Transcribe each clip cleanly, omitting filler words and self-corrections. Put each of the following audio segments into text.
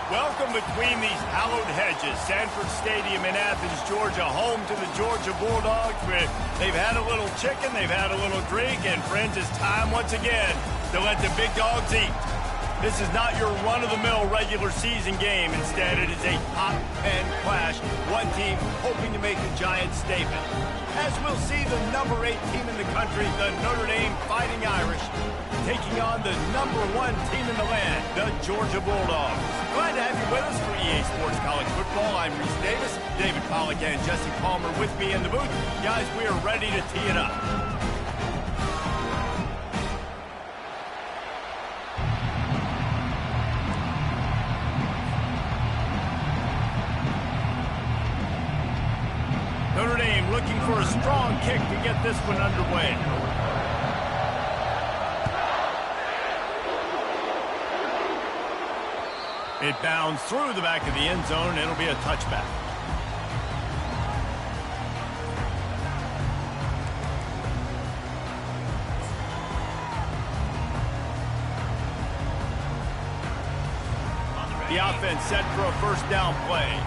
Welcome between these hallowed hedges. Sanford Stadium in Athens, Georgia, home to the Georgia Bulldogs. They've had a little chicken, they've had a little drink, and friends, it's time once again to let the big dogs eat. This is not your run-of-the-mill regular season game. Instead, it is a top 10 clash. One team hoping to make a giant statement. As we'll see, the number 8 team in the country, the Notre Dame Fighting Irish, taking on the number 1 team in the land, the Georgia Bulldogs. Glad to have you with us for EA Sports College Football. I'm Reese Davis, David Pollack and Jesse Palmer with me in the booth. Guys, we are ready to tee it up. Notre Dame looking for a strong kick to get this one underway. It bounds through the back of the end zone. It'll be a touchback. The offense set for a first down play.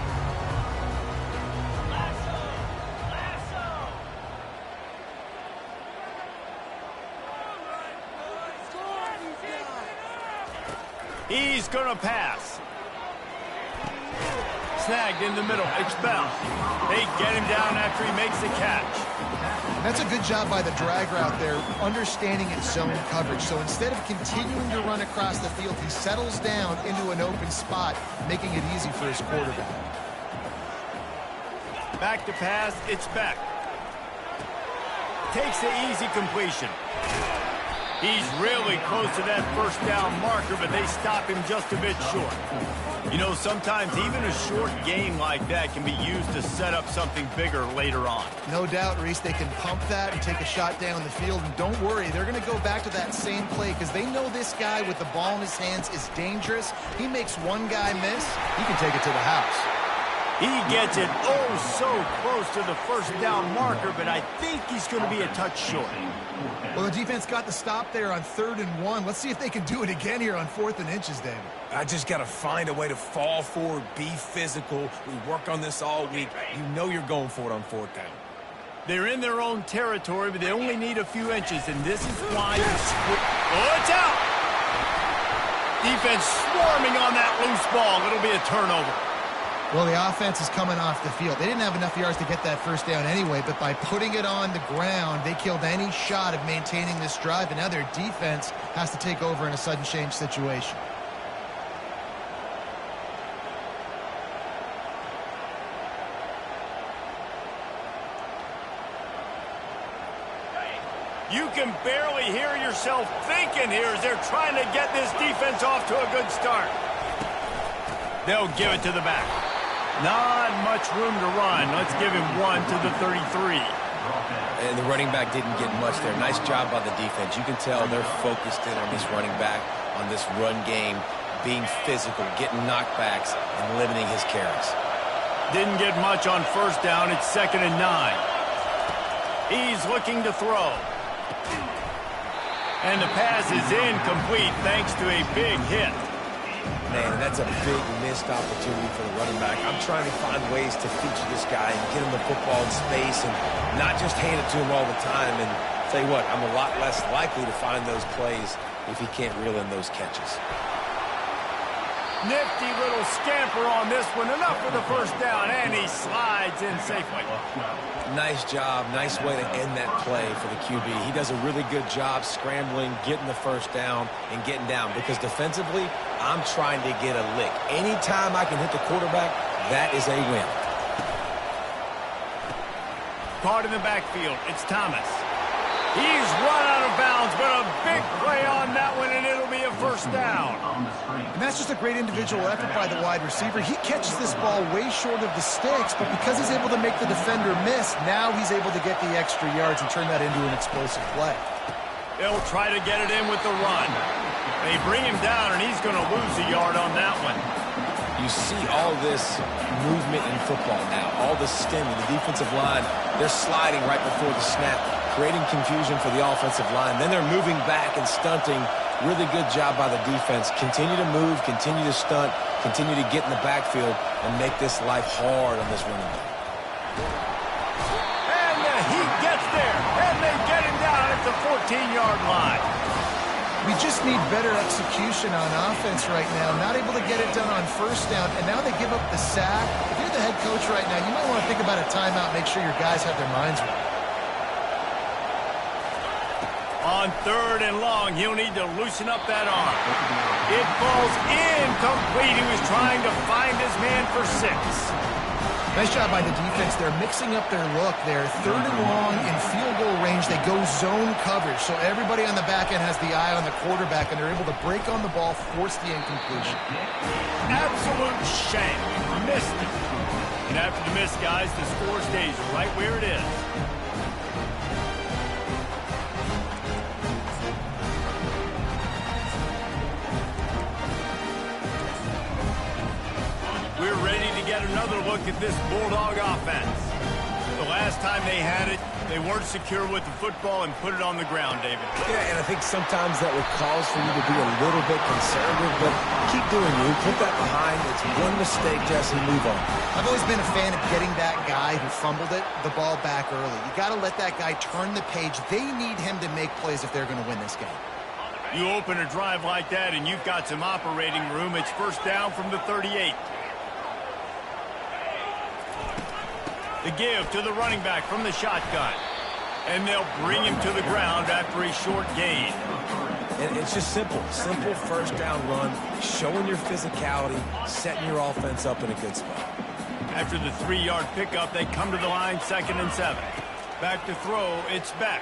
He's going to pass. Snagged in the middle. Expelled. They get him down after he makes the catch. That's a good job by the drag route there, understanding its zone coverage. So instead of continuing to run across the field, he settles down into an open spot, making it easy for his quarterback. Back to pass. It's Beck. Takes the easy completion. He's really close to that first down marker, but they stop him just a bit short. You know, sometimes even a short game like that can be used to set up something bigger later on. No doubt, Reese, they can pump that and take a shot down the field. And don't worry, they're going to go back to that same play because they know this guy with the ball in his hands is dangerous. He makes one guy miss, he can take it to the house. He gets it oh so close to the first down marker, but I think he's going to be a touch short. Well, the defense got the stop there on 3rd and 1. Let's see if they can do it again here on 4th and inches, David. I just got to find a way to fall forward, be physical. We work on this all week. You know you're going for it on 4th down. They're in their own territory, but they only need a few inches, and this is why oh, it's out! Defense swarming on that loose ball. It'll be a turnover. Well, the offense is coming off the field. They didn't have enough yards to get that first down anyway, but by putting it on the ground, they killed any shot of maintaining this drive, and now their defense has to take over in a sudden change situation. You can barely hear yourself thinking here as they're trying to get this defense off to a good start. They'll give it to the back. Not much room to run. Let's give him one to the 33. And the running back didn't get much there. Nice job by the defense. You can tell they're focused in on this running back, on this run game, being physical, getting knockbacks, and limiting his carries. Didn't get much on first down. It's 2nd and 9. He's looking to throw. And the pass is incomplete thanks to a big hit. Man, that's a big missed opportunity for the running back. I'm trying to find ways to feature this guy and get him the football in space and not just hand it to him all the time. And tell you what, I'm a lot less likely to find those plays if he can't reel in those catches. Nifty little scamper on this one. Enough for the first down, and he slides in safely. Nice job. Nice way to end that play for the QB. He does a really good job scrambling, getting the first down, and getting down. Because defensively, I'm trying to get a lick. Anytime I can hit the quarterback, that is a win. Caught in the backfield. It's Thomas. He's run out of bounds, but a big play on that one, and it'll be a first down. And that's just a great individual effort by the wide receiver. He catches this ball way short of the sticks, but because he's able to make the defender miss, now he's able to get the extra yards and turn that into an explosive play. They'll try to get it in with the run. They bring him down, and he's going to lose a yard on that one. You see all this movement in football now, all the stemming, the defensive line, they're sliding right before the snap, creating confusion for the offensive line. Then they're moving back and stunting. Really good job by the defense. Continue to move, continue to stunt, continue to get in the backfield and make this life hard on this running back. And he gets there, and they get him down at the 14-yard line. We just need better execution on offense right now. Not able to get it done on first down, and now they give up the sack. If you're the head coach right now, you might want to think about a timeout, make sure your guys have their minds right. On 3rd and long, he'll need to loosen up that arm. It falls incomplete. He was trying to find his man for 6. Nice job by the defense. They're mixing up their look. They're 3rd and long in field goal range. They go zone coverage, so everybody on the back end has the eye on the quarterback, and they're able to break on the ball, force the incompletion. Absolute shame. Missed it. And after the miss, guys, the score stays right where it is. We're ready to get another look at this Bulldog offense. The last time they had it, they weren't secure with the football and put it on the ground, David. Yeah, and I think sometimes that would cause for you to be a little bit conservative, but keep doing you. Put that behind. It's one mistake, Jesse. Move on. I've always been a fan of getting that guy who fumbled it, the ball back early. You got to let that guy turn the page. They need him to make plays if they're going to win this game. You open a drive like that, and you've got some operating room. It's first down from the 38. The give to the running back from the shotgun. And they'll bring him to the ground after a short gain. And it's just simple. Simple first down run, showing your physicality, setting your offense up in a good spot. After the 3-yard pickup, they come to the line, 2nd and 7. Back to throw, it's Beck.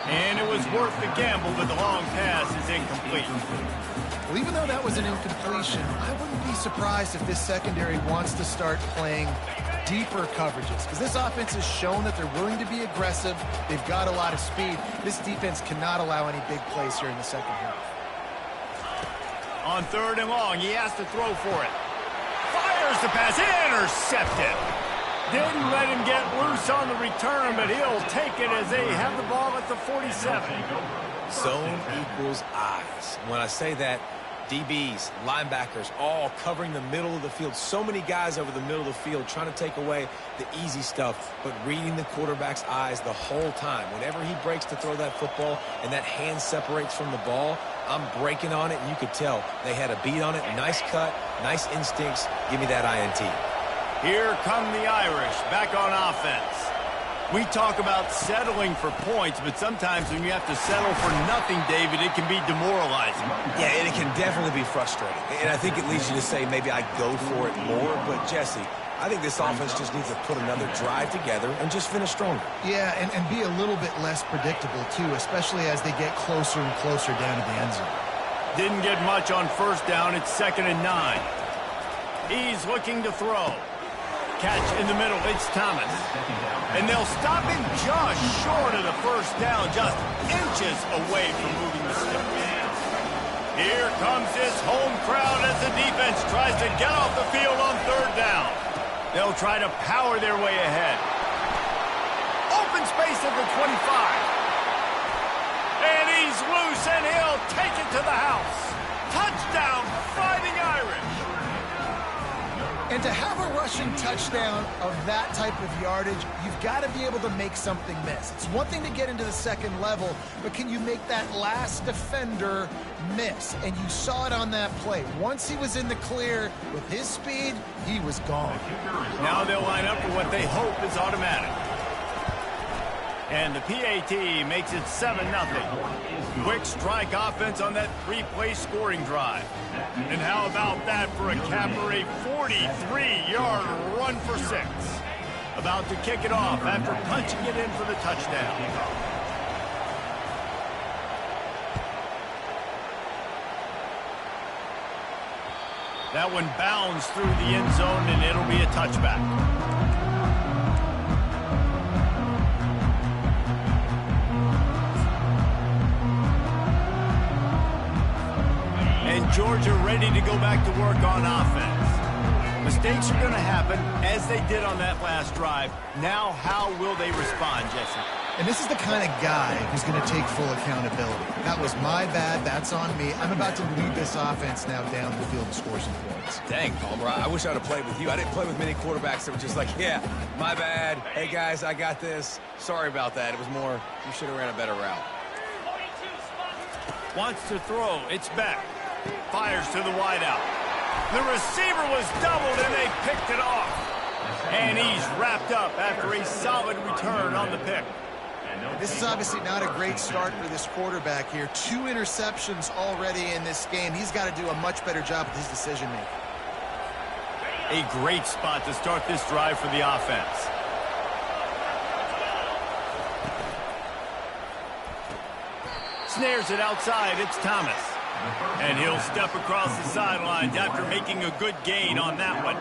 And it was worth the gamble, but the long pass is incomplete. Well, even though that was an incompletion, I wouldn't be surprised if this secondary wants to start playing deeper coverages, because this offense has shown that they're willing to be aggressive. They've got a lot of speed. This defense cannot allow any big plays here in the second half. On 3rd and long, he has to throw for it. Fires the pass, intercepted. Didn't let him get loose on the return, but he'll take it as they have the ball at the 47. Zone equals eyes. When I say that, DBs, linebackers, all covering the middle of the field. So many guys over the middle of the field trying to take away the easy stuff, but reading the quarterback's eyes the whole time. Whenever he breaks to throw that football and that hand separates from the ball, I'm breaking on it, and you could tell they had a beat on it. Nice cut, nice instincts. Give me that INT. Here come the Irish, back on offense. We talk about settling for points, but sometimes when you have to settle for nothing, David, it can be demoralizing. Yeah, and it can definitely be frustrating. And I think it leads you to say maybe I go for it more. But, Jesse, I think this offense just needs to put another drive together and just finish stronger. Yeah, and be a little bit less predictable, too, especially as they get closer and closer down to the end zone. Didn't get much on first down. It's 2nd and 9. He's looking to throw. Catch in the middle, it's Thomas. And they'll stop him just short of the first down, just inches away from moving the sticks. Here comes his home crowd as the defense tries to get off the field on 3rd down. They'll try to power their way ahead. Open space at the 25. And he's loose, and he'll take it to the house. Touchdown, Fighting Irish. And to have a rushing touchdown of that type of yardage, you've got to be able to make something miss. It's one thing to get into the second level, but can you make that last defender miss? And you saw it on that play. Once he was in the clear with his speed, he was gone. Now they'll line up for what they hope is automatic. And the PAT makes it 7-0. Quick strike offense on that 3-play scoring drive. And how about that for a capper, a 43-yard run for 6. About to kick it off after punching it in for the touchdown. That one bounds through the end zone, and it'll be a touchback. ready to go back to work on offense. Mistakes are going to happen, as they did on that last drive. Now, how will they respond, Jesse? And this is the kind of guy who's going to take full accountability. That was my bad. That's on me. I'm about to lead this offense now down the field and score some points. Dang, Palmer, I wish I would have played with you. I didn't play with many quarterbacks that were just like, yeah, my bad. Hey, guys, I got this. Sorry about that. It was more, you should have ran a better route. Wants to throw. It's back. Fires to the wideout. The receiver was doubled, and they picked it off. And he's wrapped up after a solid return on the pick. This is obviously not a great start for this quarterback here. 2 interceptions already in this game. He's got to do a much better job with his decision-making. A great spot to start this drive for the offense. Snares it outside. It's Thomas. And he'll step across the sidelines after making a good gain on that one.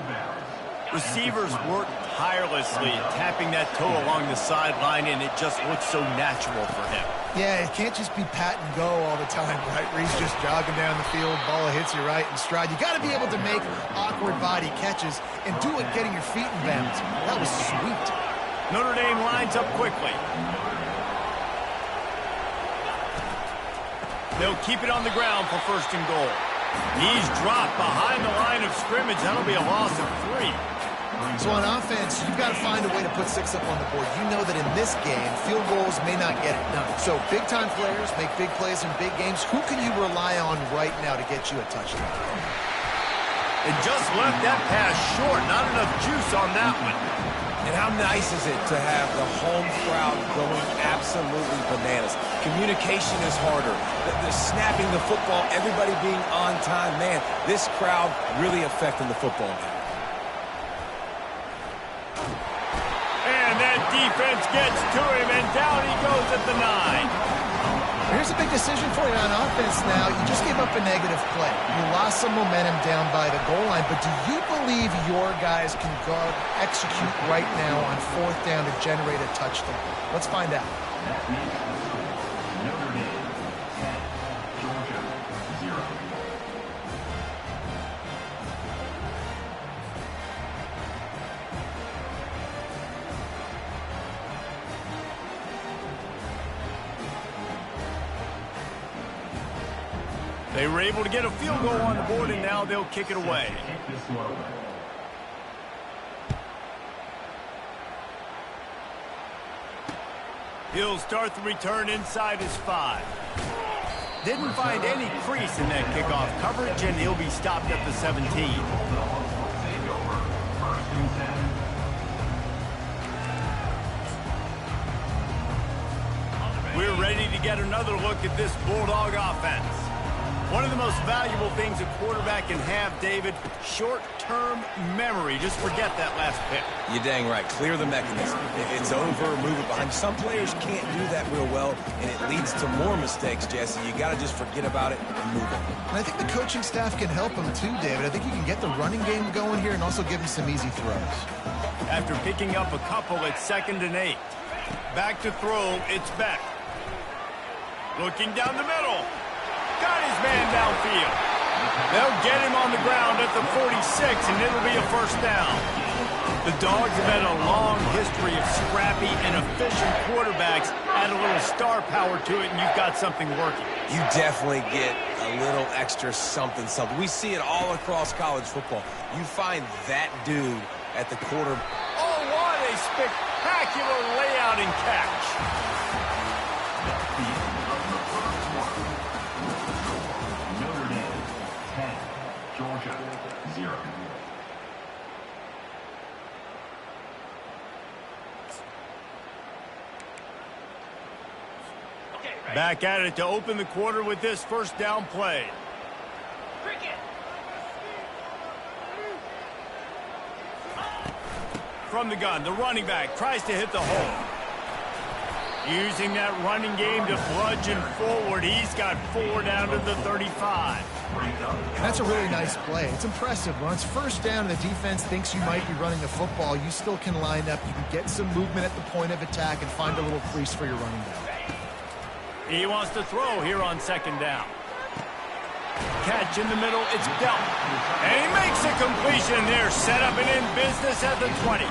Receivers work tirelessly, tapping that toe along the sideline, and it just looks so natural for him. Yeah, it can't just be pat and go all the time, right? Where he's just jogging down the field, ball hits you right in stride. You got to be able to make awkward body catches and do it getting your feet in bounds. That was sweet. Notre Dame lines up quickly. They'll keep it on the ground for 1st and goal. He's dropped behind the line of scrimmage. That'll be a loss of 3. So on offense, you've got to find a way to put 6 up on the board. You know that in this game, field goals may not get it done. So big-time players make big plays in big games. Who can you rely on right now to get you a touchdown? And just left that pass short. Not enough juice on that one. And how nice is it to have the home crowd going absolutely bananas? Communication is harder. The snapping the football, everybody being on time. Man, this crowd really affecting the football game. And that defense gets to him, and down he goes at the 9. Here's a big decision for you on offense now. You just gave up a negative play. You lost some momentum down by the goal line, but do you believe your guys can go execute right now on 4th down to generate a touchdown? Let's find out. Notre Dame 10, Georgia 0. They were able to get a field goal on the board, and now they'll kick it away. He'll start the return inside his 5. Didn't find any crease in that kickoff coverage, and he'll be stopped at the 17. We're ready to get another look at this Bulldog offense. One of the most valuable things a quarterback can have, David, short-term memory. Just forget that last pick. You're dang right. Clear the mechanism. It's over, move it behind. Some players can't do that real well, and it leads to more mistakes, Jesse. You got to just forget about it and move on. And I think the coaching staff can help him too, David. I think you can get the running game going here and also give him some easy throws. After picking up a couple, it's 2nd and 8. Back to throw, it's Beck. Looking down the middle. Got his man downfield. They'll get him on the ground at the 46, and it'll be a 1st down. The Dogs have had a long history of scrappy and efficient quarterbacks. Add a little star power to it, and you've got something working. You definitely get a little extra something. We see it all across college football. You find that dude at the quarter. Oh, what a spectacular layout and catch. Notre Dame 10, Georgia 0. Back at it to open the quarter with this 1st down play. From the gun, the running back tries to hit the hole. Using that running game to bludgeon forward. He's got 4 down to the 35. That's a really nice play. It's impressive. When it's 1st down and the defense thinks you might be running the football, you still can line up. You can get some movement at the point of attack and find a little crease for your running back. He wants to throw here on 2nd down. Catch in the middle, it's dealt. And he makes a completion there, set up and in business at the 20.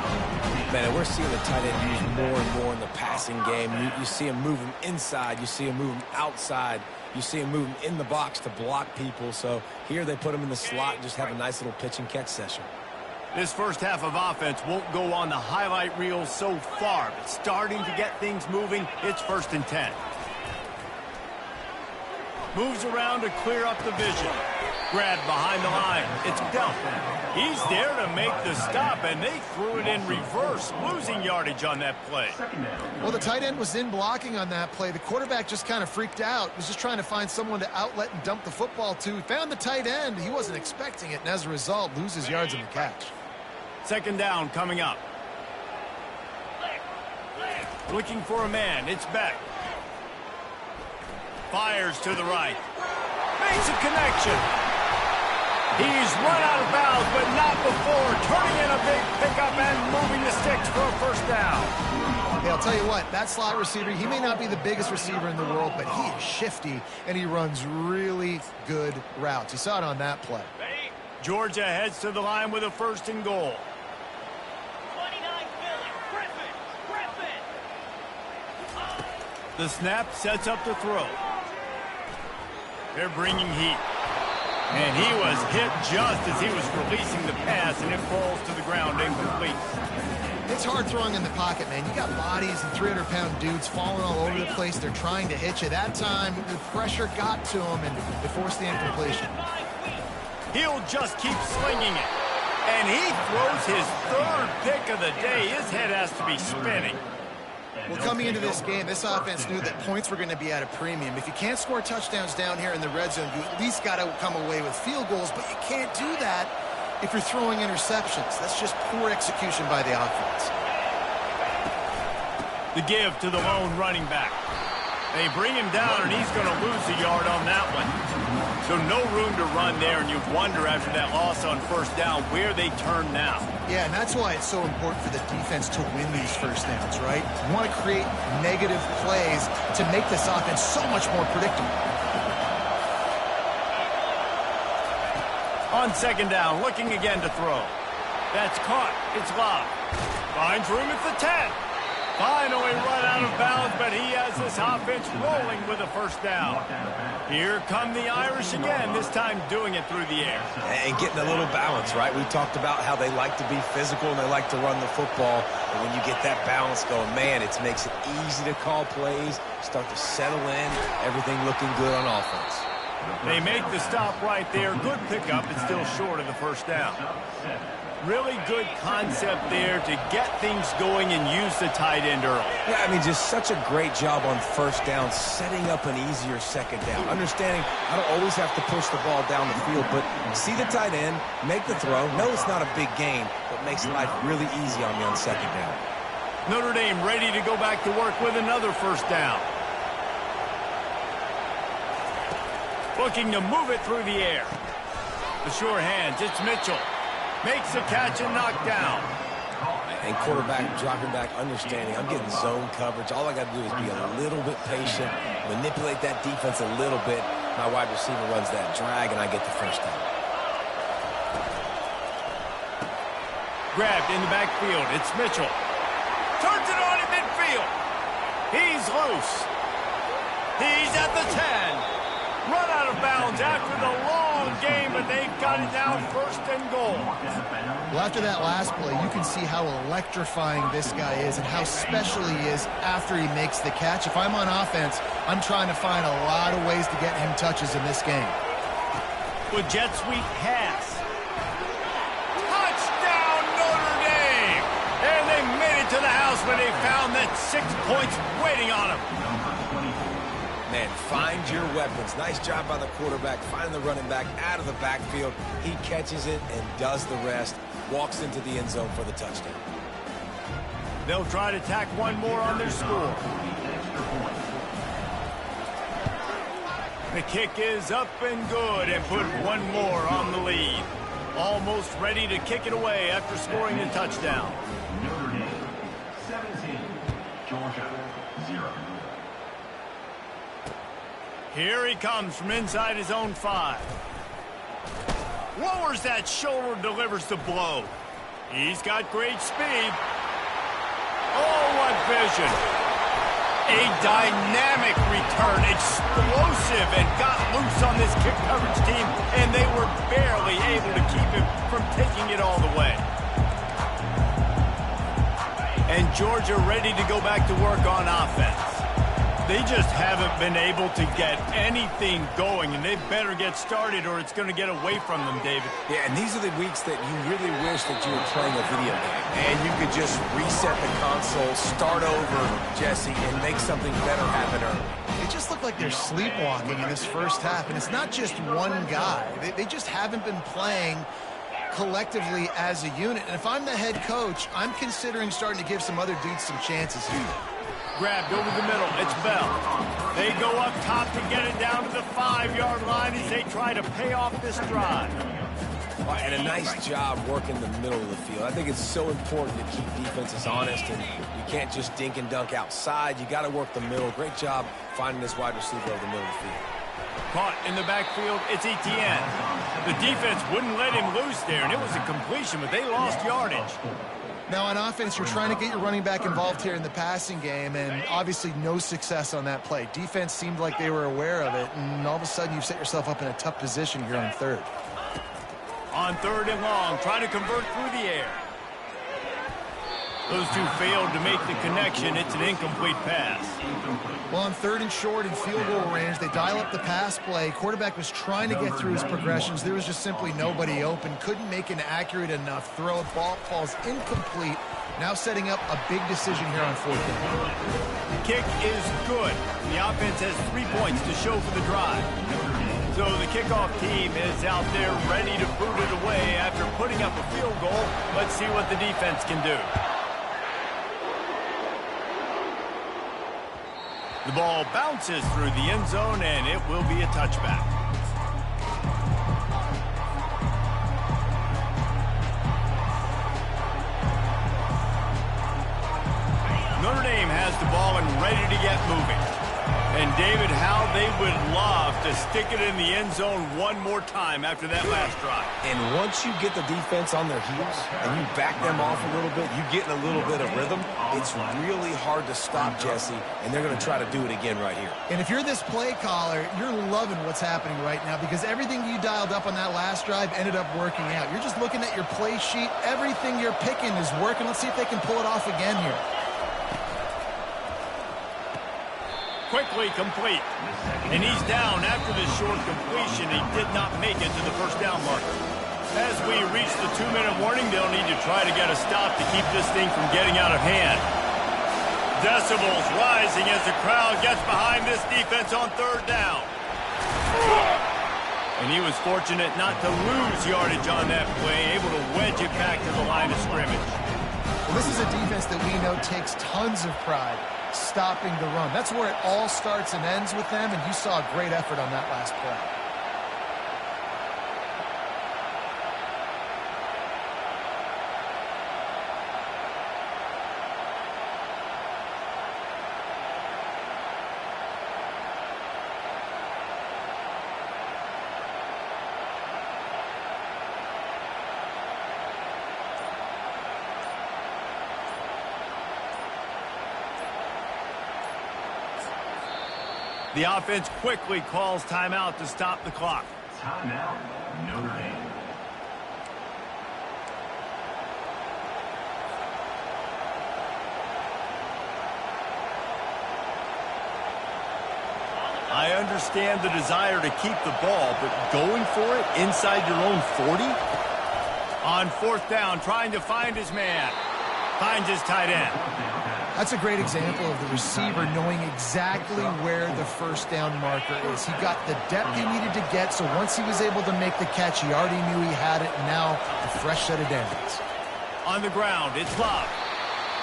Man, we're seeing the tight end used more and more in the passing game. You see him move him inside. You see him move him outside. You see him move him in the box to block people. So here they put him in the slot and just have a nice little pitch and catch session. This first half of offense won't go on the highlight reel so far, but starting to get things moving. It's 1st and 10. Moves around to clear up the vision. Grabbed behind the line. It's dealt. He's there to make the stop, and they threw it in reverse, losing yardage on that play. Well, the tight end was in blocking on that play. The quarterback just kind of freaked out. Was just trying to find someone to outlet and dump the football to. He found the tight end. He wasn't expecting it, and as a result, loses yards in the catch. 2nd down coming up. Looking for a man. It's Beck. Fires to the right. Makes a connection. He's run out of bounds, but not before turning in a big pickup and moving the sticks for a 1st down. Hey, I'll tell you what, that slot receiver, he may not be the biggest receiver in the world, but he is shifty, and he runs really good routes. You saw it on that play. Georgia heads to the line with a 1st and goal. 29 Griffin. The snap sets up the throw. They're bringing heat. And he was hit just as he was releasing the pass, and it falls to the ground incomplete. It's hard throwing in the pocket, man. You got bodies and 300-pound dudes falling all over the place. They're trying to hit you. That time, the pressure got to him, and it forced the incompletion. He'll just keep slinging it. And he throws his 3rd pick of the day. His head has to be spinning. Well, coming into this game, this offense knew that points were going to be at a premium. If you can't score touchdowns down here in the red zone, you at least got to come away with field goals, but you can't do that if you're throwing interceptions. That's just poor execution by the offense. The give to the lone running back. They bring him down, and he's going to lose a yard on that one. So no room to run there, and you wonder after that loss on 1st down where they turn now. Yeah, and that's why it's so important for the defense to win these 1st downs, right? You want to create negative plays to make this offense so much more predictable. On 2nd down, looking again to throw. That's caught. It's Love. Finds room at the 10. Finally run out of bounds, but he has this offense rolling with a 1st down. Here come the Irish again, this time doing it through the air. And getting a little balance, right? We talked about how they like to be physical and they like to run the football. And when you get that balance going, man, it makes it easy to call plays, start to settle in, everything looking good on offense. They make the stop right there. Good pickup. It's still short of the 1st down. Really good concept there to get things going and use the tight end early. Yeah, I mean, just such a great job on 1st down, setting up an easier 2nd down. Understanding I don't always have to push the ball down the field, but see the tight end, make the throw. No, it's not a big gain, but makes life really easy on me on 2nd down. Notre Dame ready to go back to work with another 1st down. Looking to move it through the air. The sure hands, it's Mitchell. Makes a catch and knocked down. And quarterback dropping back, understanding I'm getting zone coverage. All I got to do is be a little bit patient, manipulate that defense a little bit. My wide receiver runs that drag, and I get the 1st down. Grabbed in the backfield. It's Mitchell. Turns it on in midfield. He's loose. He's at the 10. Run out of bounds after the long game, but they've got it down 1st and goal. Well, after that last play, you can see how electrifying this guy is and how special he is after he makes the catch. If I'm on offense, I'm trying to find a lot of ways to get him touches in this game. With jet sweep pass. Touchdown, Notre Dame! And they made it to the house when they found that 6 points waiting on them. Man, find your weapons. Nice job by the quarterback, finding the running back out of the backfield. He catches it and does the rest. Walks into the end zone for the touchdown. They'll try to tack one more on their score. The kick is up and good and put one more on the lead. Almost ready to kick it away after scoring a touchdown. Notre Dame 17, Georgia 0. Here he comes from inside his own 5. Lowers that shoulder, delivers the blow. He's got great speed. Oh, what vision. A dynamic return, explosive, and got loose on this kick coverage team, and they were barely able to keep him from taking it all the way. And Georgia ready to go back to work on offense. They just haven't been able to get anything going, and they better get started or it's going to get away from them, David. Yeah, and these are the weeks that you really wish that you were playing a video game. And you could just reset the console, start over, Jesse, and make something better happen early. They just look like they're sleepwalking in this first half, and it's not just one guy. They just haven't been playing collectively as a unit. And if I'm the head coach, I'm considering starting to give some other dudes some chances here. Grabbed over the middle. It's Bell. They go up top to get it down to the 5-yard line as they try to pay off this drive. And a nice job working the middle of the field. I think it's so important to keep defenses honest, and you can't just dink and dunk outside. You got to work the middle. Great job finding this wide receiver over the middle of the field. Caught in the backfield, it's Etienne. The defense wouldn't let him loose there, and it was a completion, but they lost yardage. Now, on offense, you're trying to get your running back involved here in the passing game, and obviously no success on that play. Defense seemed like they were aware of it, and all of a sudden you've set yourself up in a tough position here on 3rd. On 3rd and long, trying to convert through the air. Those two failed to make the connection. It's an incomplete pass. Well, on 3rd and short in field goal range, they dial up the pass play. Quarterback was trying to get through his progressions. There was just simply nobody open. Couldn't make an accurate enough throw. Ball falls incomplete. Now setting up a big decision here on 4th down. Kick is good. The offense has 3 points to show for the drive. So the kickoff team is out there ready to boot it away after putting up a field goal. Let's see what the defense can do. The ball bounces through the end zone, and it will be a touchback. Notre Dame has the ball and ready to get moving. And, David, how they would love to stick it in the end zone one more time after that last drive. And once you get the defense on their heels and you back them off a little bit, you get in a little bit of rhythm, it's really hard to stop, Jesse, and they're going to try to do it again right here. And if you're this play caller, you're loving what's happening right now because everything you dialed up on that last drive ended up working out. You're just looking at your play sheet. Everything you're picking is working. Let's see if they can pull it off again here. Quickly complete. And he's down after this short completion. He did not make it to the first down marker. As we reach the 2-minute warning, they'll need to try to get a stop to keep this thing from getting out of hand. Decibels rising as the crowd gets behind this defense on 3rd down. And he was fortunate not to lose yardage on that play, able to wedge it back to the line of scrimmage. Well, this is a defense that we know takes tons of pride stopping the run. That's where it all starts and ends with them, and you saw a great effort on that last play. The offense quickly calls timeout to stop the clock. Timeout, Notre Dame. I understand the desire to keep the ball, but going for it inside your own 40? On 4th down, trying to find his man. Finds his tight end. That's a great example of the receiver knowing exactly where the first down marker is. He got the depth he needed to get, so once he was able to make the catch, he already knew he had it, and now a fresh set of downs. On the ground, it's Love.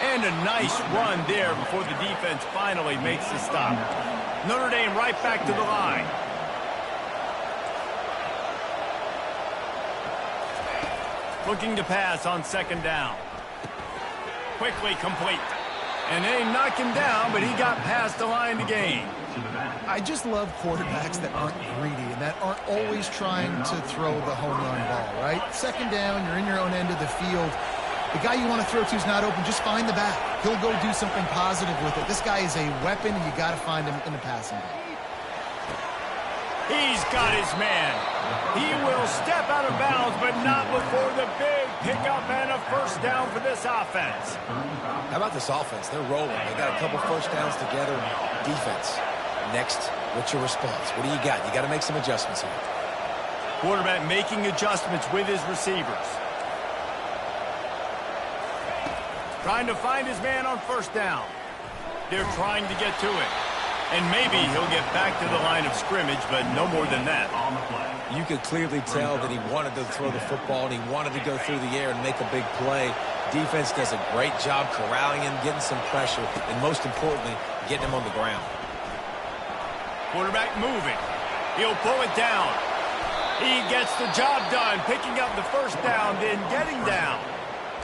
And a nice run there before the defense finally makes the stop. Notre Dame right back to the line. Looking to pass on 2nd down. Quickly complete. And they knocked him down, but he got past the line to gain. I just love quarterbacks that aren't greedy and that aren't always trying to throw the home run ball, right? Second down, you're in your own end of the field. The guy you want to throw to is not open. Just find the back. He'll go do something positive with it. This guy is a weapon, and you got to find him in the passing game. He's got his man. He will step out of bounds, but not before the big pickup and a first down for this offense. How about this offense? They're rolling. They got a couple first downs together. Defense. Next, what's your response? What do you got? You got to make some adjustments here. Quarterback making adjustments with his receivers. Trying to find his man on first down. They're trying to get to it. And maybe he'll get back to the line of scrimmage, but no more than that. You could clearly tell that he wanted to throw the football and he wanted to go through the air and make a big play. Defense does a great job corralling him, getting some pressure, and most importantly, getting him on the ground. Quarterback moving. He'll pull it down. He gets the job done, picking up the first down, then getting down.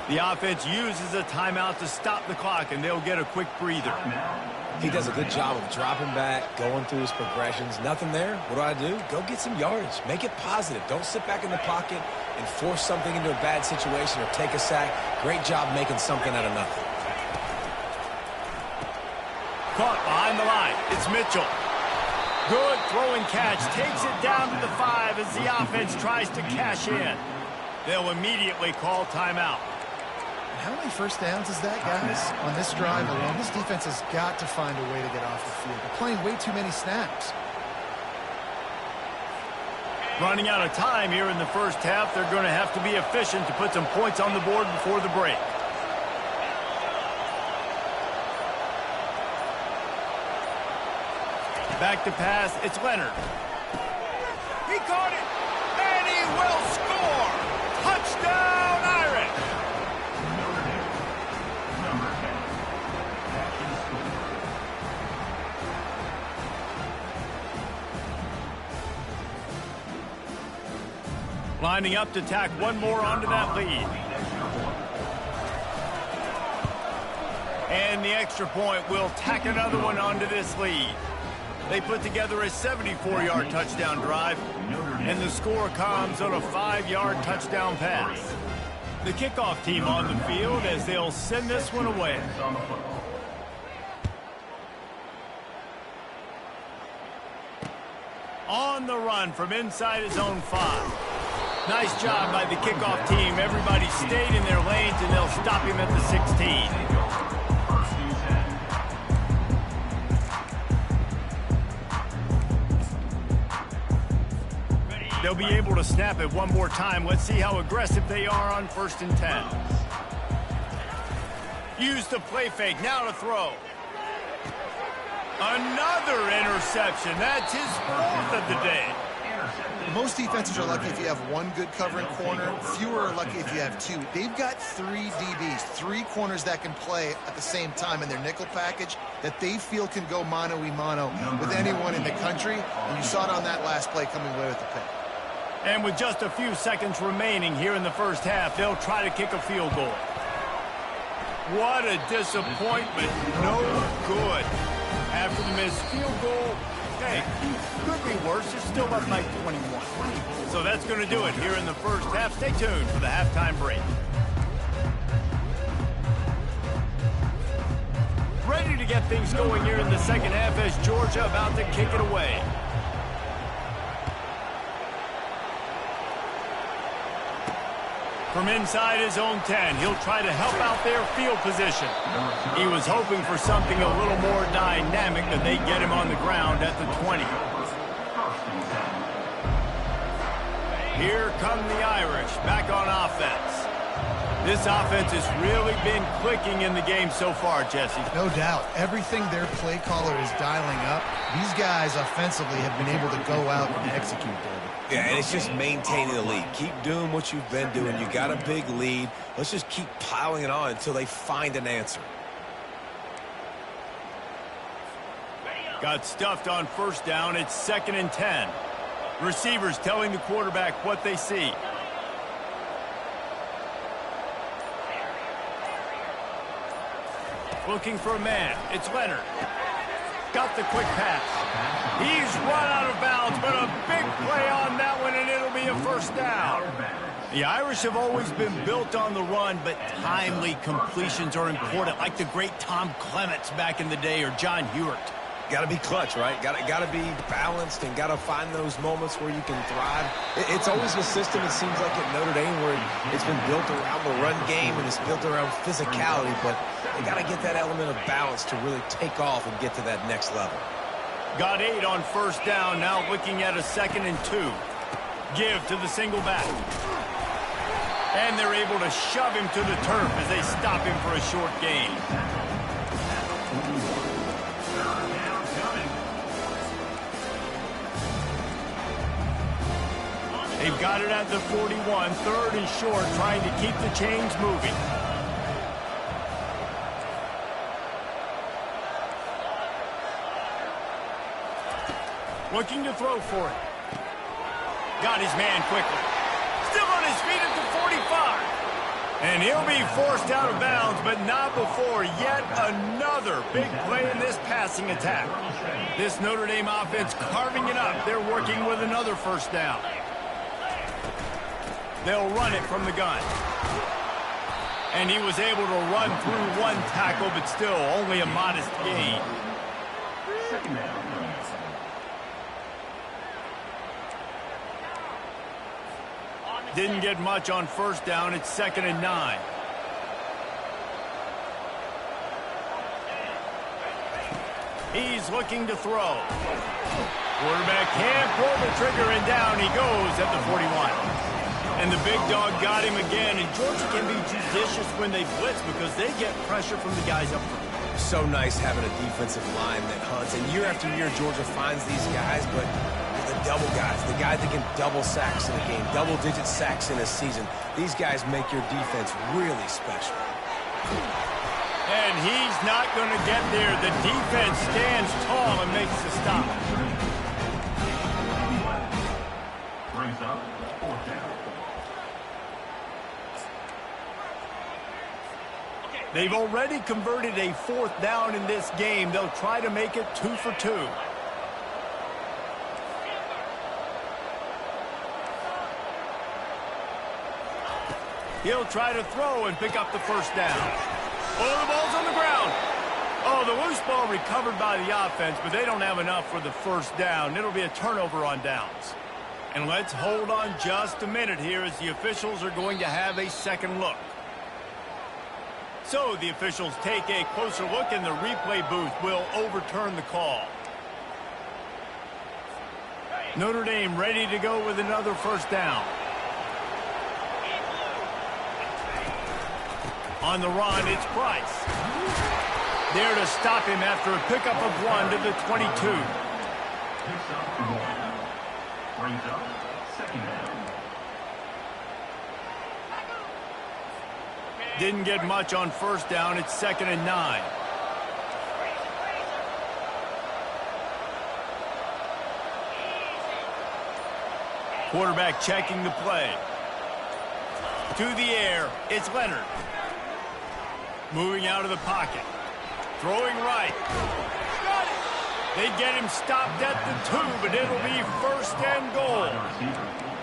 The offense uses a timeout to stop the clock, and they'll get a quick breather. He does a good job of dropping back, going through his progressions. Nothing there. What do? Go get some yardage. Make it positive. Don't sit back in the pocket and force something into a bad situation or take a sack. Great job making something out of nothing. Caught behind the line. It's Mitchell. Good throwing catch. Takes it down to the 5 as the offense tries to cash in. They'll immediately call timeout. How many first downs is that, guys? On this drive alone, this defense has got to find a way to get off the field. They're playing way too many snaps. Running out of time here in the first half, they're going to have to be efficient to put some points on the board before the break. Back to pass, it's Leonard. He caught it, and he will score! Touchdown, Irish! Number 10. Catches scored. Lining up to tack one more onto that lead. And the extra point will tack another one onto this lead. They put together a 74-yard touchdown drive, and the score comes on a 5-yard touchdown pass. The kickoff team on the field as they'll send this one away. On the run from inside his own 5. Nice job by the kickoff team. Everybody stayed in their lanes, and they'll stop him at the 16. They'll be able to snap it one more time. Let's see how aggressive they are on 1st and 10. Use the play fake. Now to throw. Another interception. That's his 4th of the day. Most defenses are lucky if you have one good covering corner. Fewer are lucky if you have 2. They've got 3 DBs, 3 corners that can play at the same time in their nickel package that they feel can go mano-a-mano with anyone in the country. And you saw it on that last play coming away with the pick. And with just a few seconds remaining here in the first half, they'll try to kick a field goal. What a disappointment. No good. After the missed field goal, hey, could be worse. It's still up by 21. So that's going to do it here in the first half. Stay tuned for the halftime break. Ready to get things going here in the second half as Georgia about to kick it away. From inside his own 10, he'll try to help out their field position. He was hoping for something a little more dynamic, but they get him on the ground at the 20. Here come the Irish back on offense. This offense has really been clicking in the game so far, Jesse. No doubt. Everything their play caller is dialing up, these guys offensively have been able to go out and execute, David. Yeah, and it's just maintaining the lead. Keep doing what you've been doing. You got a big lead. Let's just keep piling it on until they find an answer. Got stuffed on first down. It's 2nd and 10. Receivers telling the quarterback what they see. Looking for a man. It's Leonard. Got the quick pass. He's run out of bounds, but a big play on that one, and it'll be a first down. The Irish have always been built on the run, but timely completions are important, like the great Tom Clements back in the day or John Hewart. Got to be clutch, right? Got to be balanced and got to find those moments where you can thrive. It's always a system, it seems like, at Notre Dame where it's been built around the run game and it's built around physicality, but you got to get that element of balance to really take off and get to that next level. Got 8 on first down, now looking at a 2nd and 2. Give to the single back. And they're able to shove him to the turf as they stop him for a short gain. They've got it at the 41, 3rd and short, trying to keep the chains moving. Looking to throw for it. Got his man quickly. Still on his feet at the 45. And he'll be forced out of bounds, but not before yet another big play in this passing attack. This Notre Dame offense carving it up. They're working with another first down. They'll run it from the gun. And he was able to run through one tackle, but still only a modest gain. Second down. Didn't get much on first down. It's 2nd and 9. He's looking to throw. Quarterback can't pull the trigger, and down he goes at the 41. And the big dog got him again, and Georgia can be judicious when they blitz because they get pressure from the guys up front. So nice having a defensive line that hunts, and year after year Georgia finds these guys, but the double guys, the guys that can double sacks in a game, double-digit sacks in a season, these guys make your defense really special. And he's not going to get there. The defense stands tall and makes the stop. Brings up 4th down. They've already converted a 4th down in this game. They'll try to make it 2 for 2. He'll try to throw and pick up the first down. Oh, the ball's on the ground. Oh, the loose ball recovered by the offense, but they don't have enough for the first down. It'll be a turnover on downs. And let's hold on just a minute here as the officials are going to have a second look. So the officials take a closer look, and the replay booth will overturn the call. Notre Dame ready to go with another first down. On the run, it's Price. There to stop him after a pickup of 1 to the 22. Picks up 1. Brings up 2nd down. Didn't get much on first down. It's 2nd and 9. Quarterback checking the play. To the air, it's Leonard. Moving out of the pocket. Throwing right. They get him stopped at the 2, but it'll be 1st and goal.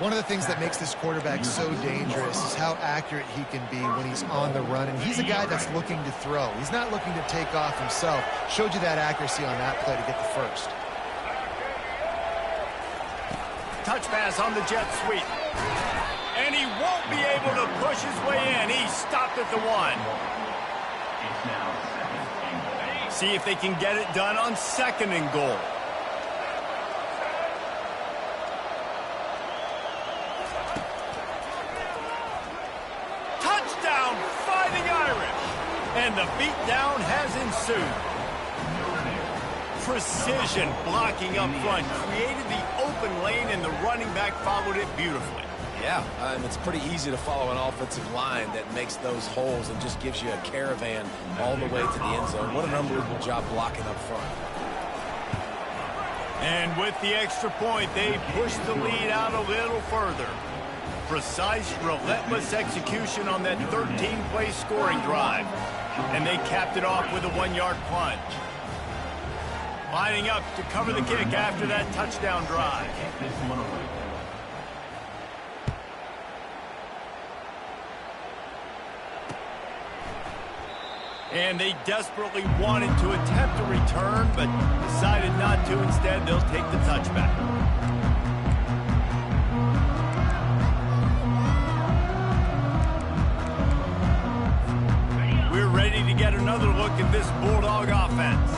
One of the things that makes this quarterback so dangerous is how accurate he can be when he's on the run. And he's a guy that's looking to throw. He's not looking to take off himself. Showed you that accuracy on that play to get the first. Touch pass on the jet sweep. And he won't be able to push his way in. He's stopped at the 1. It's now 2nd and goal. See if they can get it done on 2nd and goal. Touchdown, Fighting Irish! And the beatdown has ensued. Precision blocking up front created the open lane, and the running back followed it beautifully. Yeah, it's pretty easy to follow an offensive line that makes those holes and just gives you a caravan all the way to the end zone. What an unbelievable job blocking up front. And with the extra point, they push the lead out a little further. Precise, relentless execution on that 13-play scoring drive. And they capped it off with a 1-yard plunge. Lining up to cover the kick after that touchdown drive. And they desperately wanted to attempt a return, but decided not to. Instead, they'll take the touchback. We're ready to get another look at this Bulldog offense.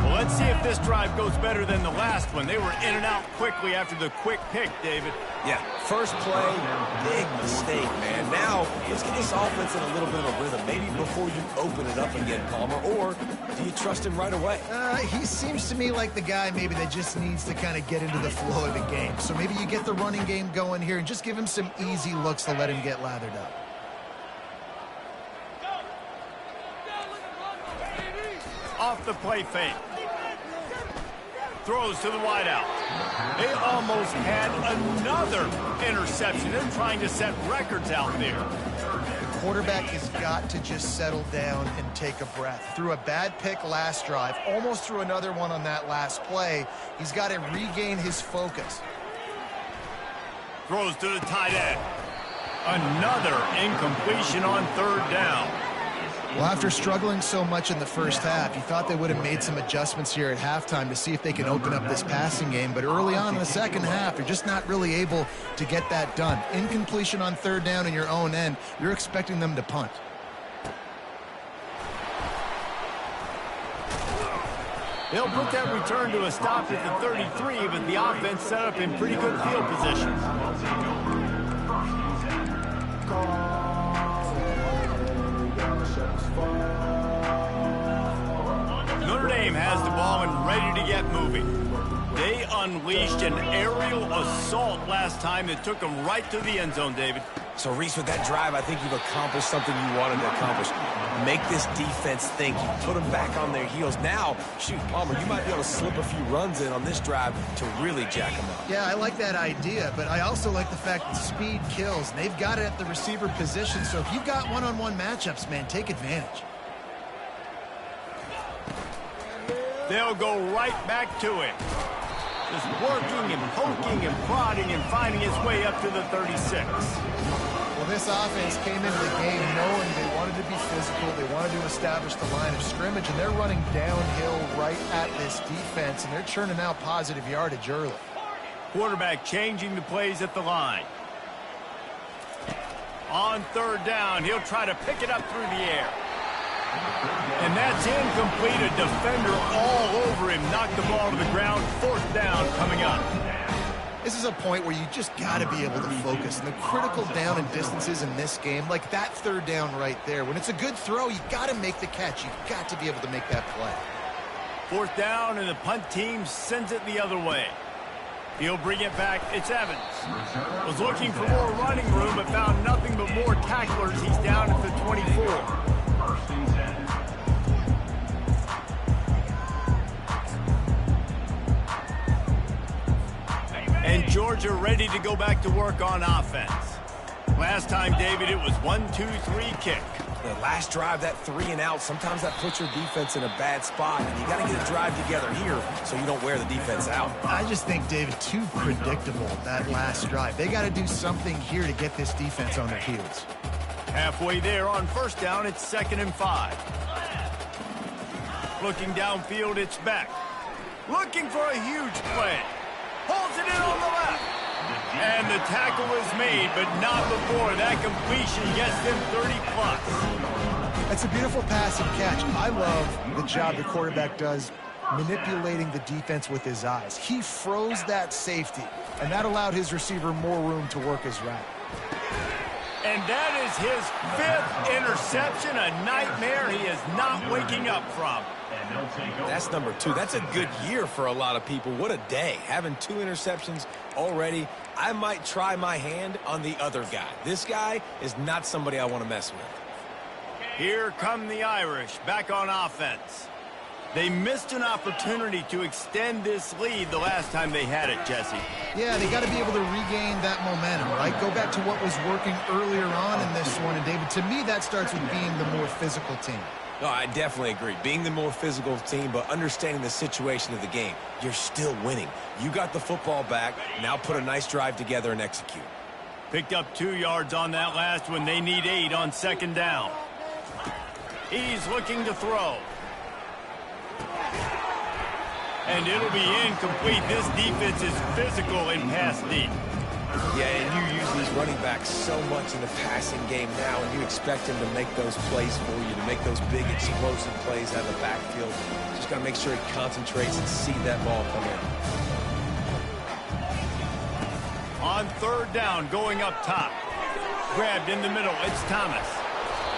Well, let's see if this drive goes better than the last one. They were in and out quickly after the quick pick, David. Yeah, first play, big mistake, man. Now, let's get this offense in a little bit of a rhythm. Maybe before you open it up again, Palmer, or do you trust him right away? He seems to me like the guy maybe that just needs to kind of get into the flow of the game. So maybe you get the running game going here and just give him some easy looks to let him get lathered up. Off the play fake. Throws to the wideout. They almost had another interception. They're trying to set records out there. The quarterback has got to just settle down and take a breath. Threw a bad pick last drive, almost threw another one on that last play. He's got to regain his focus. Throws to the tight end. Another incompletion on 3rd down. Well, after struggling so much in the first half, you thought they would have made some adjustments here at halftime to see if they can open up this passing game. But early on in the second half, they're just not really able to get that done. Incompletion on 3rd down in your own end, you're expecting them to punt. They'll put that return to a stop at the 33, but the offense set up in pretty good field position. Notre Dame has the ball and ready to get moving. They unleashed an aerial assault last time that took them right to the end zone, David. So, Reese, with that drive, I think you've accomplished something you wanted to accomplish. Make this defense think. You put them back on their heels. Now, shoot, Palmer, you might be able to slip a few runs in on this drive to really jack them up. Yeah, I like that idea, but I also like the fact that speed kills. And they've got it at the receiver position, so if you've got one-on-one matchups, man, take advantage. They'll go right back to him. Just working and poking and prodding and finding his way up to the 36. Well, this offense came into the game knowing they wanted to be physical, they wanted to establish the line of scrimmage, and they're running downhill right at this defense, and they're churning out positive yardage early. Quarterback changing the plays at the line. On 3rd down, he'll try to pick it up through the air. And that's incomplete. A defender all over him. Knocked the ball to the ground. 4th down coming up. This is a point where you just got to be able to focus. And the critical down and distances in this game, like that 3rd down right there, when it's a good throw, you got to make the catch. You've got to be able to make that play. 4th down, and the punt team sends it the other way. He'll bring it back. It's Evans. Was looking for more running room, but found nothing but more tacklers. He's down at the 24. And Georgia ready to go back to work on offense. Last time, David, it was 1-2-3 kick. The last drive, that 3 and out, sometimes that puts your defense in a bad spot, and you got to get a drive together here so you don't wear the defense out. I just think, David, too predictable, that last drive. They got to do something here to get this defense on their heels. Halfway there on 1st down, it's 2nd and 5. Looking downfield, it's Beck. Looking for a huge play. Holds it in on the left. And the tackle is made, but not before that completion gets them 30+. That's a beautiful pass and catch. I love the job the quarterback does manipulating the defense with his eyes. He froze that safety, and that allowed his receiver more room to work his route. And that is his 5th interception, a nightmare he is not waking up from. That's number 2. That's a good year for a lot of people. What a day. Having 2 interceptions already. I might try my hand on the other guy. This guy is not somebody I want to mess with. Here come the Irish back on offense. They missed an opportunity to extend this lead the last time they had it, Jesse. Yeah, they got to be able to regain that momentum, right? Go back to what was working earlier on in this one. And, David, to me, that starts with being the more physical team. No, I definitely agree. Being the more physical team, but understanding the situation of the game, you're still winning. You got the football back. Now put a nice drive together and execute. Picked up 2 yards on that last one. They need 8 on second down. He's looking to throw. And it'll be incomplete. This defense is physical in pass deep. Yeah, and you use these running backs so much in the passing game now, and you expect them to make those plays for you, to make those big explosive plays out of the backfield. Just got to make sure he concentrates and see that ball come in. On third down, going up top. Grabbed in the middle, it's Thomas.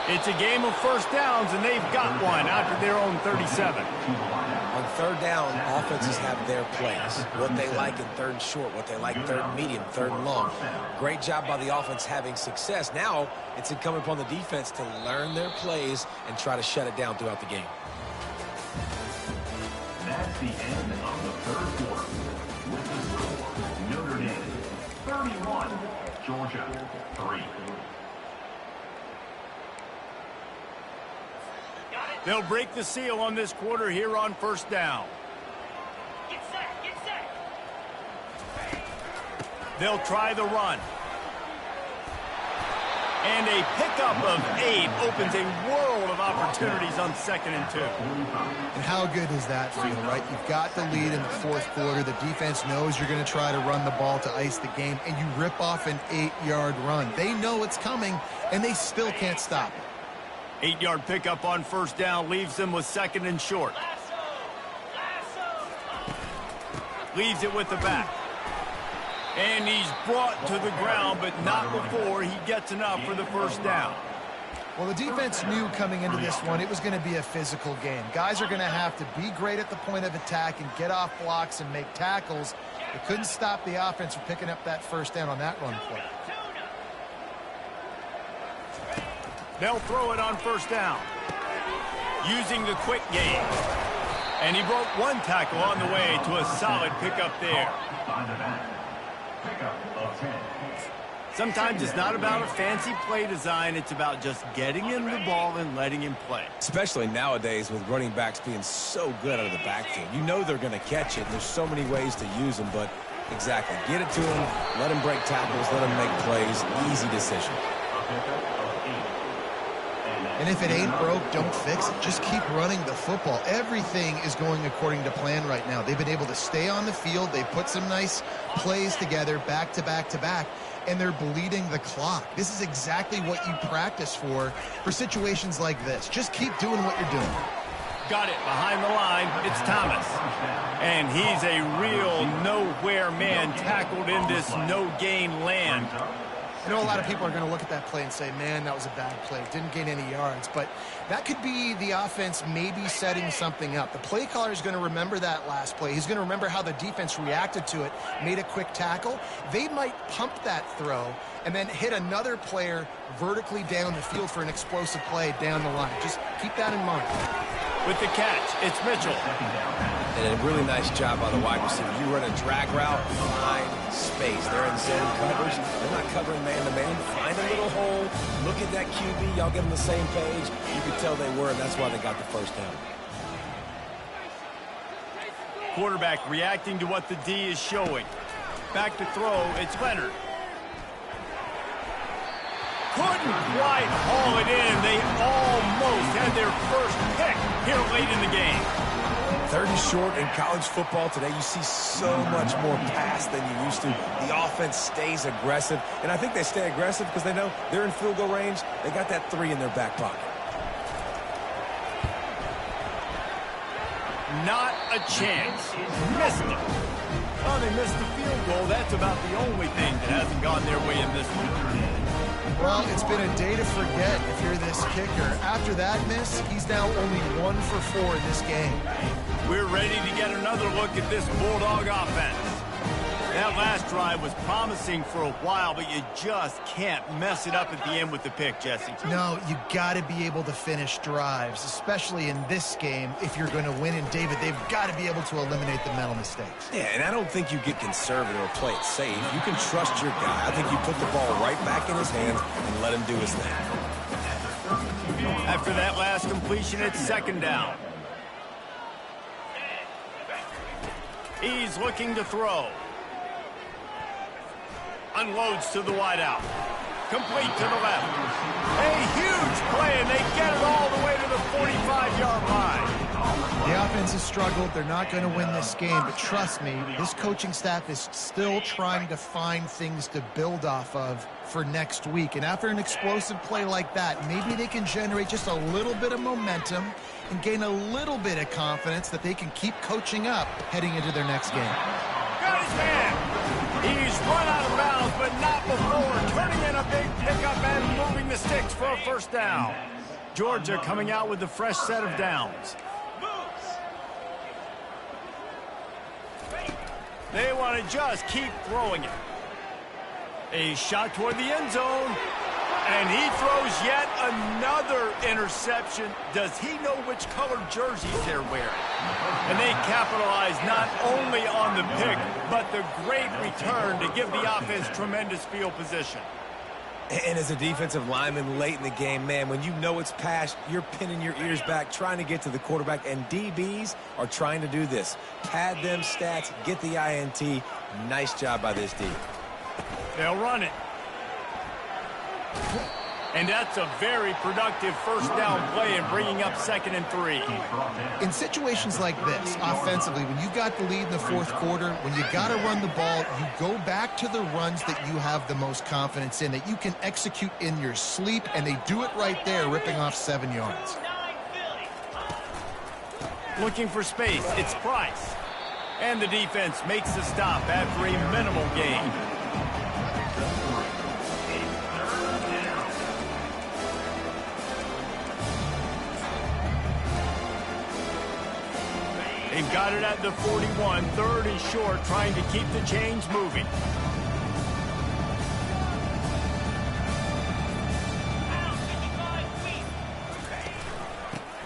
It's a game of first downs, and they've got one out to their own 37. On third down, offenses have their plays. What they like in third and short, what they like third and medium, third and long. Great job by the offense having success. Now it's incumbent upon the defense to learn their plays and try to shut it down throughout the game. That's the end of the third quarter. With the score, Notre Dame 31, Georgia 3. They'll break the seal on this quarter here on first down. Get set, get set. They'll try the run. And a pickup of 8 opens a world of opportunities on 2nd and 2. And how good does that feel, right? You've got the lead in the fourth quarter. The defense knows you're going to try to run the ball to ice the game, and you rip off an 8-yard run. They know it's coming, and they still can't stop it. 8-yard pickup on first down leaves them with 2nd and short. Leaves it with the back. And he's brought to the ground, but not before he gets enough for the first down. Well, the defense knew coming into this one it was going to be a physical game. Guys are going to have to be great at the point of attack and get off blocks and make tackles. They couldn't stop the offense from picking up that first down on that run play. They'll throw it on first down. Using the quick game. And he broke one tackle on the way to a solid pickup there. Sometimes it's not about a fancy play design. It's about just getting him the ball and letting him play. Especially nowadays with running backs being so good out of the backfield. You know they're going to catch it. There's so many ways to use them, but exactly. Get it to him, let him break tackles, let him make plays. Easy decision. And if it ain't broke, don't fix it. Just keep running the football. Everything is going according to plan right now. They've been able to stay on the field. They've put some nice plays together back to back to back, and they're bleeding the clock. This is exactly what you practice for situations like this. Just keep doing what you're doing. Got it behind the line. It's Thomas. And he's a real nowhere man tackled in this no-gain land. I know a lot of people are going to look at that play and say, man, that was a bad play. Didn't gain any yards. But that could be the offense maybe setting something up. The play caller is going to remember that last play. He's going to remember how the defense reacted to it, made a quick tackle. They might pump that throw and then hit another player vertically down the field for an explosive play down the line. Just keep that in mind. With the catch, it's Mitchell. And a really nice job by the wide receiver. You run a drag route, find space. They're in zone coverage. They're not covering man-to-man. Find a little hole. Look at that QB. Y'all get on the same page. You could tell they were, and that's why they got the first down. Quarterback reacting to what the D is showing. Back to throw, it's Leonard. Couldn't quite haul it in. They almost had their first pick here late in the game. Third and short in college football today, you see so much more pass than you used to. The offense stays aggressive, and I think they stay aggressive because they know they're in field goal range. They got that 3 in their back pocket. Not a chance. Missed it. Oh, they missed the field goal. That's about the only thing that hasn't gone their way in this one. Well, it's been a day to forget if you're this kicker. After that miss, he's now only 1 for 4 in this game. We're ready to get another look at this Bulldog offense. That last drive was promising for a while, but you just can't mess it up at the end with the pick, Jesse. No, you got to be able to finish drives, especially in this game. If you're going to win, and David, they've got to be able to eliminate the mental mistakes. Yeah, and I don't think you get conservative or play it safe. You can trust your guy. I think you put the ball right back in his hands and let him do his thing. After that last completion, it's second down. He's looking to throw. Unloads to the wideout. Complete to the left. A huge play, and they get it all the way to the 45-yard line. The offense has struggled. They're not going to win this game, but trust me, this coaching staff is still trying to find things to build off of for next week. And after an explosive play like that, maybe they can generate just a little bit of momentum and gain a little bit of confidence that they can keep coaching up heading into their next game. Got his man. He's run out of bounds, but not before turning in a big pickup and moving the sticks for a first down. Georgia coming out with a fresh set of downs. They want to just keep throwing it. A shot toward the end zone. And he throws yet another interception. Does he know which color jerseys they're wearing? And they capitalize not only on the pick, but the great return to give the offense tremendous field position. And as a defensive lineman late in the game, man, when you know it's past, you're pinning your ears back, trying to get to the quarterback, and DBs are trying to do this. Pad them stats, get the INT. Nice job by this D. They'll run it. And that's a very productive first down play and bringing up 2nd and 3. In situations like this, offensively, when you got the lead in the fourth quarter, when you got to run the ball, you go back to the runs that you have the most confidence in, that you can execute in your sleep, and they do it right there, ripping off 7 yards. Looking for space, it's Price. And the defense makes the stop after a minimal gain. They've got it at the 41, 3rd and short, trying to keep the chains moving.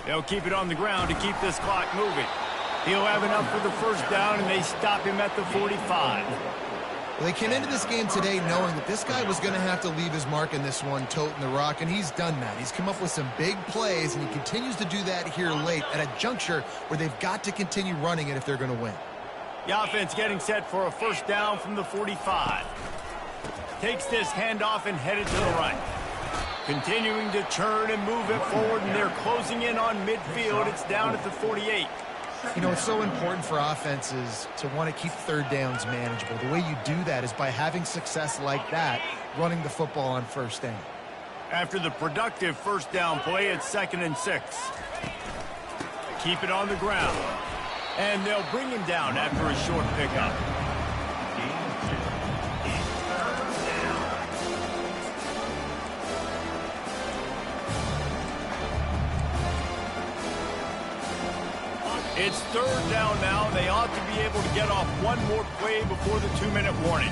They'll keep it on the ground to keep this clock moving. He'll have enough for the first down, and they stop him at the 45. Well, they came into this game today knowing that this guy was going to have to leave his mark in this one, toting the rock, and he's done that. He's come up with some big plays, and he continues to do that here late at a juncture where they've got to continue running it if they're going to win. The offense getting set for a first down from the 45. Takes this handoff and headed to the right. Continuing to turn and move it forward, and they're closing in on midfield. It's down at the 48. You know, it's so important for offenses to want to keep third downs manageable. The way you do that is by having success like that, running the football on first down. After the productive first down play, it's 2nd and 6. Keep it on the ground. And they'll bring him down after a short pickup. It's 3rd down now. They ought to be able to get off one more play before the 2-minute warning.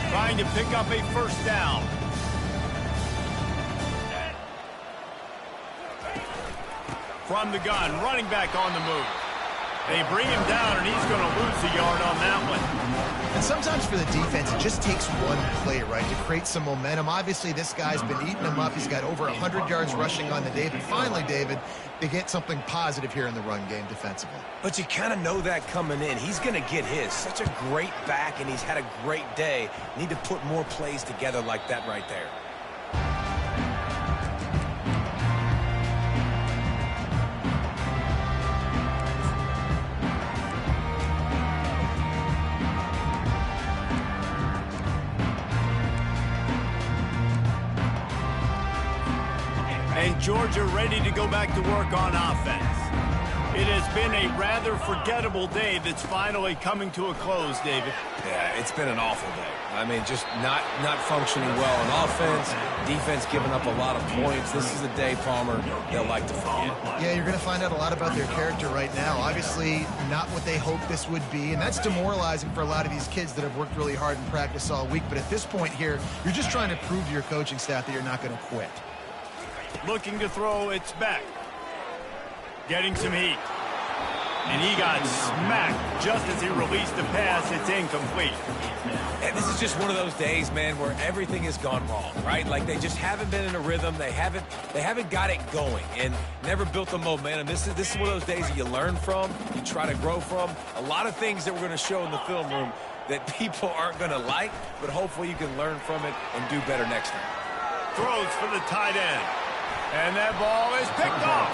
Trying to pick up a first down. From the gun, running back on the move. They bring him down, and he's going to lose a yard on that one. And sometimes for the defense, it just takes one play, right, to create some momentum. Obviously, this guy's been eating them up. He's got over 100 yards rushing on the day. But finally, David, they get something positive here in the run game defensively. But you kind of know that coming in. He's going to get his. Such a great back, and he's had a great day. Need to put more plays together like that right there. And Georgia ready to go back to work on offense. It has been a rather forgettable day that's finally coming to a close, David. Yeah, it's been an awful day. I mean, just not functioning well on offense, defense giving up a lot of points. This is a day, Palmer, they'll like to forget. Yeah, you're going to find out a lot about their character right now. Obviously, not what they hoped this would be, and that's demoralizing for a lot of these kids that have worked really hard in practice all week. But at this point here, you're just trying to prove to your coaching staff that you're not going to quit. Looking to throw, it's back. Getting some heat. And he got smacked just as he released the pass. It's incomplete. And this is just one of those days, man, where everything has gone wrong, right? Like they just haven't been in a rhythm. They haven't got it going and never built the momentum. This is one of those days that you learn from, you try to grow from. A lot of things that we're going to show in the film room that people aren't going to like, but hopefully you can learn from it and do better next time. Throws for the tight end. And that ball is picked off.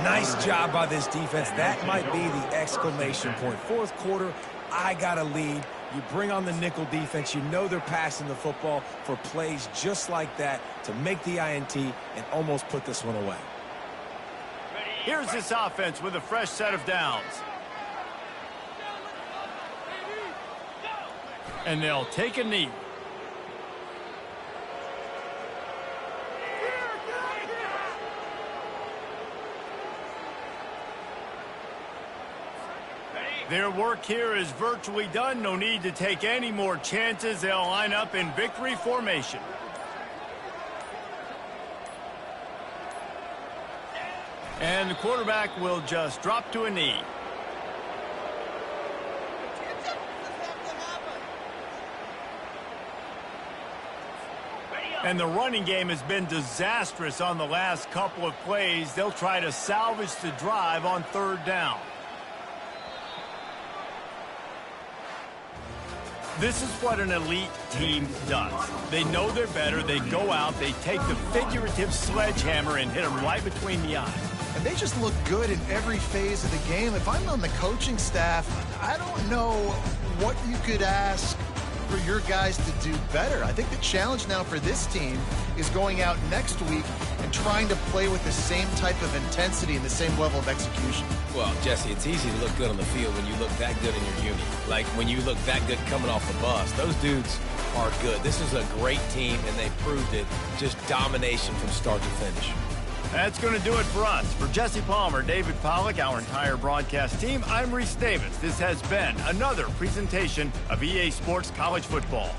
Nice job by this defense. That might be the exclamation point. Fourth quarter, I got a lead. You bring on the nickel defense. You know they're passing the football for plays just like that to make the INT and almost put this one away. Here's this offense with a fresh set of downs. And they'll take a knee. Their work here is virtually done. No need to take any more chances. They'll line up in victory formation. And the quarterback will just drop to a knee. And the running game has been disastrous on the last couple of plays. They'll try to salvage the drive on third down. This is what an elite team does. They know they're better. They go out. They take the figurative sledgehammer and hit them right between the eyes. And they just look good in every phase of the game. If I'm on the coaching staff, I don't know what you could ask for your guys to do better. I think the challenge now for this team is going out next week and trying to play with the same type of intensity and the same level of execution. Well, Jesse, it's easy to look good on the field when you look that good in your uni. Like when you look that good coming off the bus. Those dudes are good. This is a great team, and they proved it. Just domination from start to finish. That's going to do it for us. For Jesse Palmer, David Pollack, our entire broadcast team, I'm Reese Davis. This has been another presentation of EA Sports College Football.